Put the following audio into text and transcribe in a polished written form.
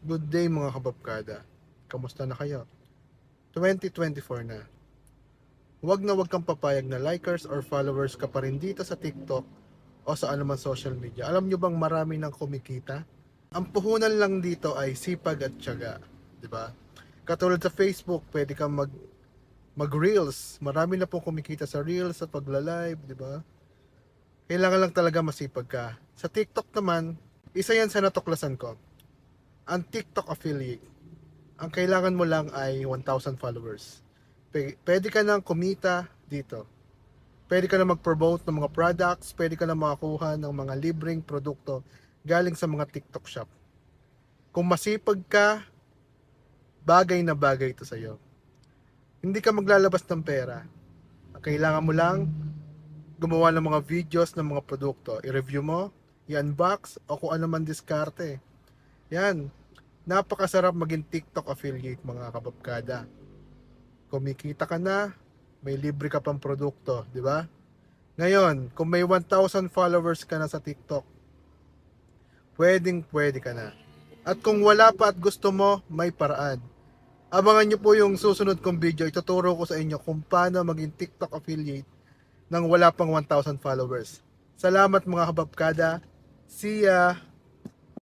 Good day mga kababkada. Kamusta na kayo? 2024 na. Huwag na huwag kang papayag na likers or followers ka pa rin dito sa TikTok o sa anumang social media. Alam nyo bang marami nang kumikita? Ang puhunan lang dito ay sipag at tiyaga, 'di ba? Katulad sa Facebook, pwede kang mag-reels. Marami na pong kumikita sa reels sa pagla-live, 'di ba? Kailangan lang talaga masipag ka. Sa TikTok naman, isa 'yan sa natuklasan ko. Ang TikTok affiliate, ang kailangan mo lang ay 1,000 followers. Pwede ka nang kumita dito. Pwede ka na mag-promote ng mga products, pwede ka na makakuha ng mga libreng produkto galing sa mga TikTok shop. Kung masipag ka, bagay na bagay ito sa'yo. Hindi ka maglalabas ng pera. Ang kailangan mo lang, gumawa ng mga videos ng mga produkto. I-review mo, i-unbox, o kung ano man diskarte. Yan. Napakasarap maging TikTok affiliate mga kababkada. Kumikita ka na, may libre ka pang produkto, di ba? Ngayon, kung may 1,000 followers ka na sa TikTok, pwede ka na. At kung wala pa at gusto mo, may paraan. Abangan nyo po yung susunod kong video. Ituturo ko sa inyo kung paano maging TikTok affiliate nang wala pang 1,000 followers. Salamat mga kababkada. See ya!